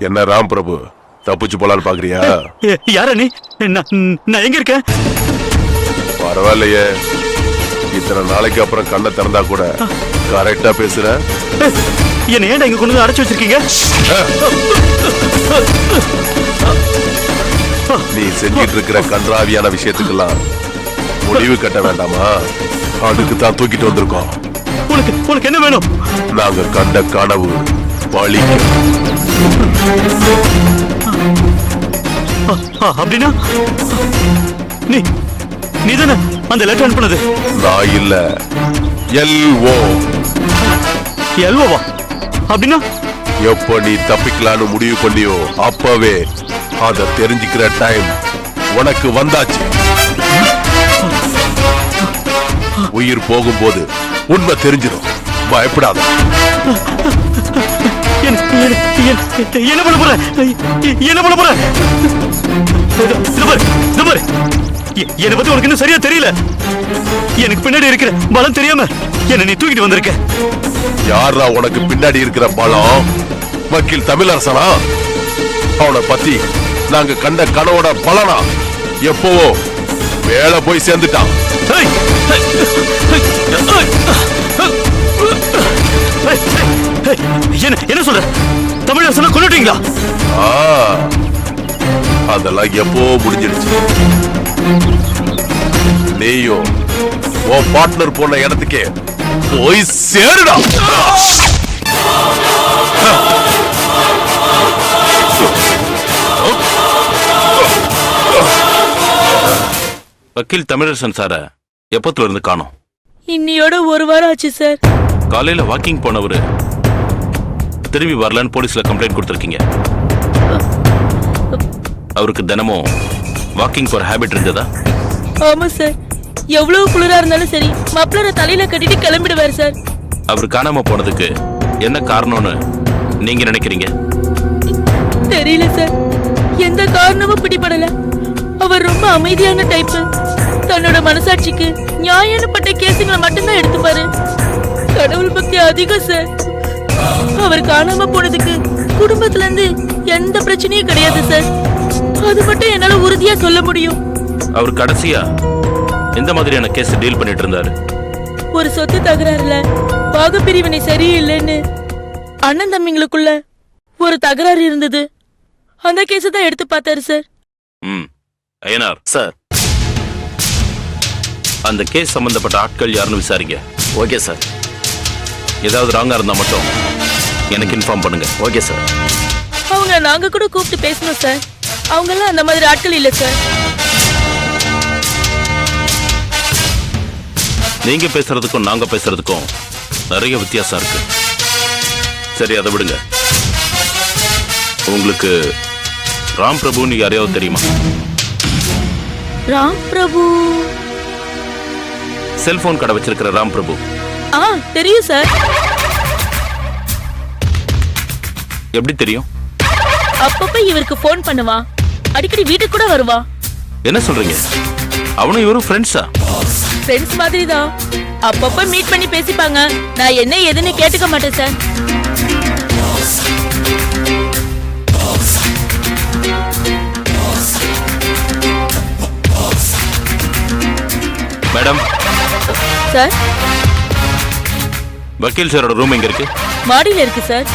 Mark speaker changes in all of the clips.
Speaker 1: என்ன ராம் பிரபு தப்பிச்சு போலான்னு பாக்குறியா?
Speaker 2: யார நீ? நான் எங்க இருக்கேன்?
Speaker 1: பரவாயில்லையே, இத்தனை நாளைக்கு அப்புறம் கண்ணை திறந்தா கூட கரெக்டா பேசுற.
Speaker 2: என்ன ஏன்டா இங்க கொண்டு வந்து அடைச்சு வச்சிருக்கீங்க?
Speaker 1: நீ செஞ்சிட்டு இருக்கிற கன்றாவியான விஷயத்துக்கெல்லாம் முடிவு கட்ட வேண்டாமா? அதுக்கு தான் தூக்கிட்டு வந்திருக்கோம்.
Speaker 2: உனக்கு என்ன வேணும்?
Speaker 1: நாங்க கண்ட கனவு பழிக்கும்.
Speaker 2: அப்படின்னா நீ தானே அந்த லெட்டர் அனுப்புனது?
Speaker 1: நான் இல்ல, எல்ஓ.
Speaker 2: எல்ஓவா? அப்படின்னா
Speaker 1: எப்ப நீ தப்பிக்கலான்னு முடிவு பண்ணியோ அப்பவே அத தெரிஞ்சுக்கிற டைம் உனக்கு வந்தாச்சு. உயிர் போகும்போது உண்மை தெரிஞ்சிடும். பயப்படாத.
Speaker 2: என்ன பண்ண போற? என்ன பண்ண போற? என்னை பத்தி உனக்கு இன்னும் சரியா தெரியல. எனக்கு பின்னாடி இருக்கிற பலம் தெரியாம என்ன நீ தூக்கிட்டு வந்திருக்க.
Speaker 1: யாரா உனக்கு பின்னாடி இருக்கிற பலம்? வக்கீல் தமிழரசனா? அவனை பத்தி நாங்க கண்ட கனவோட பலனா எப்பவோ வேலை போய் சேர்ந்துட்டான்.
Speaker 2: என்ன சொல்ற? தமிழரசனை கொன்னுட்டீங்களா?
Speaker 1: அதெல்லாம் எப்போ முடிஞ்சிடுச்சு. நீயும் உன் பார்ட்னர் போன இடத்துக்கே போய் சேருடா.
Speaker 3: வக்கீல் தமிழரசன் சார எப்பத்துல இருந்து காணோம்?
Speaker 4: இன்னியோட ஒரு வாரம் ஆச்சு சார்.
Speaker 3: காலையில வாக்கிங் போனவரு திரும்பி வரலன்னு போலீஸ்ல கம்ப்ளைண்ட் கொடுத்திருக்கீங்க. அவருக்கு தினமும் வாக்கிங் போற ஹேபிட் இருந்ததா?
Speaker 4: ஆமா சார். எவ்வளவு குளிரா இருந்தாலும் சரி மப்ளரை தலையில கட்டிட்டு கிளம்பிடுவார் சார்.
Speaker 3: அவர் காணாம போனதுக்கு என்ன காரணம்னு நீங்க நினைக்கிறீங்க?
Speaker 4: தெரியல சார். எந்த காரணமும் பிடிபடல. அவர் ரொம்ப அமைதியான டைப்பு. தன்னோட மனசாட்சிக்கு நியாயப்பட்ட கேசுங்களை மட்டும்தான் எடுத்துப்பாரு. கடவுள் பக்தி அதிகம் சார். அவர் காணாம போனதுக்கு குடும்பத்துல இருந்து எந்த பிரச்சனையும் கிடையாது சார். அது மட்டும் என்னால உறுதியா சொல்ல முடியும்.
Speaker 3: அவர் கடைசியா எந்த மாதிரியான கேஸ் டீல் பண்ணிட்டு இருந்தாரு?
Speaker 4: ஒரு சொத்து தகராறுல பாகப்பிரிவினை சரியில்லைன்னு அண்ணன் தம்பிங்களுக்குள்ள ஒரு தகராறு இருந்தது. அந்த கேஸ் தான் எடுத்து பார்த்தாரு சார்.
Speaker 3: ஐயனார்
Speaker 5: சார்,
Speaker 3: அந்த கேஸ் சம்பந்தப்பட்ட ஆட்கள் யாருன்னு விசாரிங்க.
Speaker 5: Okay sir.
Speaker 3: ஏதாவது ராங்கா இருந்தா மட்டும் எனக்கு இன்ஃபார்ம் பண்ணுங்க.
Speaker 5: Okay sir.
Speaker 4: அவங்க நாங்க கூட கூப்பிட்டு பேசணும் சார். அவங்க எல்லாம் அந்த மாதிரி ஆட்கள் இல்ல சார்.
Speaker 3: நீங்க பேசுறதுக்கும் நாங்க பேசுறதுக்கும் நிறைய வித்தியாசம் இருக்கு. சரி, அதை விடுங்க. உங்களுக்கு ராம் பிரபுன்னு யாரையாவது தெரியுமா?
Speaker 4: ராம் பிரபு?
Speaker 3: செல்போன் கடை வச்சிருக்கிற ராம் பிரபு.
Speaker 4: தெரியும் சார்.
Speaker 3: எப்படி தெரியும்?
Speaker 4: அப்பப்ப இவருக்கு போன் பண்ணுவா. அடிக்கடி வீட்டுக்கு கூட வருவா.
Speaker 3: என்ன சொல்றீங்க? அவனும் இவரும் ஃப்ரெண்ட்ஸா?
Speaker 4: ஃப்ரெண்ட்ஸ் மாதிரி தான். அப்பப்ப மீட் பண்ணி பேசிப்பாங்க. நான் என்ன ஏதுன்னு கேட்டுக்க மாட்டேன் சார்.
Speaker 3: மேடம்.
Speaker 4: சார்,
Speaker 3: வக்கீல் சாரோட ரூம் எங்க இருக்கு?
Speaker 4: மாடியில இருக்கு சார்.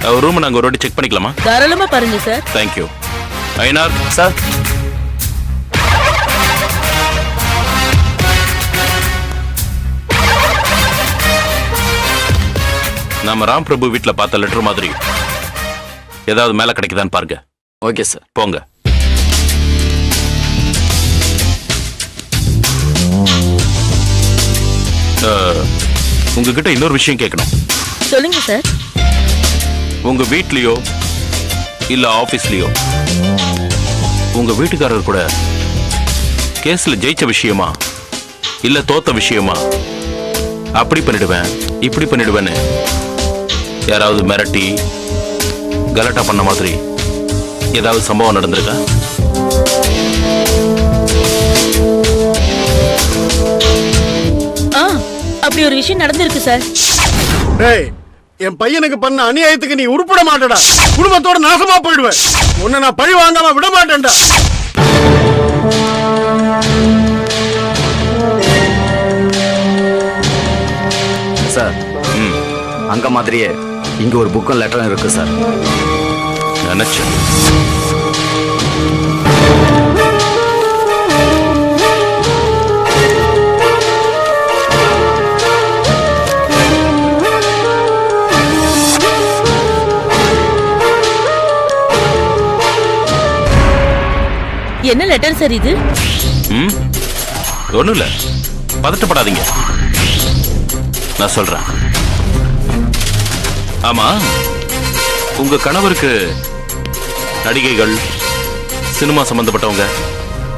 Speaker 3: அவர் ரூம் நாங்க ஒரு வாட்டி செக் பண்ணிக்கலாமா?
Speaker 4: தாராளமா பாருங்க சார்.
Speaker 3: தேங்க்யூ. ஐயனார்
Speaker 5: சார்.
Speaker 3: நாம ராம் பிரபு வீட்டுல பார்த்த லெட்டர் மாதிரி ஏதாவது மேல கிடைக்குதான்னு பாருங்க.
Speaker 5: Okay sir.
Speaker 3: போங்க. உங்ககிட்ட இன்னொரு விஷயம் கேட்கணும்.
Speaker 4: சொல்லுங்க சார்.
Speaker 3: உங்க வீட்லயோ இல்ல ஆபீஸ்லயோ உங்க வீட்டுக்காரர் கூட கேஸ்ல ஜெயிச்ச விஷயமா இல்ல தோத்த விஷயமா அப்படி பண்ணிடுவேன் இப்படி பண்ணிடுவேன்னு யாராவது மிரட்டி கலாட்டா பண்ண மாதிரி ஏதாவது சம்பவம் நடந்திருக்கா?
Speaker 4: அப்படி ஒரு விஷயம் நடந்திருக்கு சார்.
Speaker 6: டேய்,
Speaker 5: என் பையனுக்கு பண்ண அநியாயத்துக்கு நீ உருப்பட மாட்டடா. குடும்பத்தோட நாசமா போயிடுவேன். உன்னை நான் பழி வாங்காம விட மாட்டேன்டா.
Speaker 6: சார், அங்க மாதிரியே இங்க ஒரு புக்கும் லெட்டரும் இருக்கு சார்.
Speaker 3: நினைச்சேன்.
Speaker 4: என்ன லெட்டர் சார் இது?
Speaker 3: ஒண்ணும் இல்ல, பதட்டப்படாதீங்க, நான் சொல்றேன். ஆமா, உங்க கணவருக்கு நடிகைகள், சினிமா சம்பந்தப்பட்டவங்க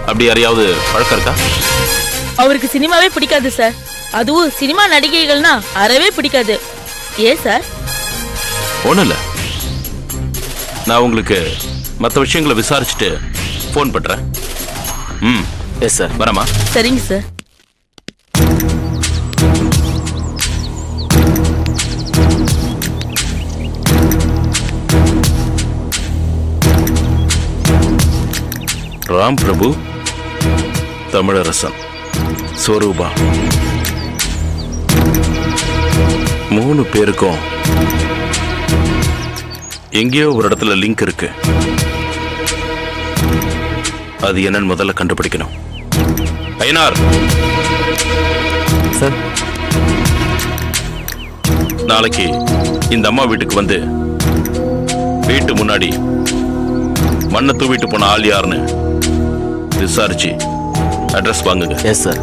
Speaker 3: அப்படி யாரையாவது பழக்கம் இருக்கா?
Speaker 4: அவருக்கு சினிமாவே பிடிக்காது சார். அதுவும் சினிமா நடிகைகள்னா அறவே பிடிக்காது. ஏன் சார்?
Speaker 3: ஒண்ணும் இல்ல, நான் உங்களுக்கு மற்ற விஷயங்களை விசாரிச்சுட்டு ஃபோன் பண்றேன்.
Speaker 6: Yes sir.
Speaker 3: வரமா?
Speaker 4: சரிங்க சார்.
Speaker 3: ராம் பிரபு, தமிழரசன், ஸ்வரூபா, 3 பேருக்கும் எங்கேயோ ஒரு இடத்துல லிங்க் இருக்கு. அது என்னன்னு முதல்ல கண்டுபிடிக்கணும். ஐயனார்
Speaker 6: சார்,
Speaker 3: நாளைக்கு இந்த அம்மா வீட்டுக்கு வந்து வீட்டு முன்னாடி மண்ணை தூவிட்டு போன ஆள் யாருன்னு விசாரிச்சு அட்ரஸ் வாங்குங்க.
Speaker 6: Yes sir.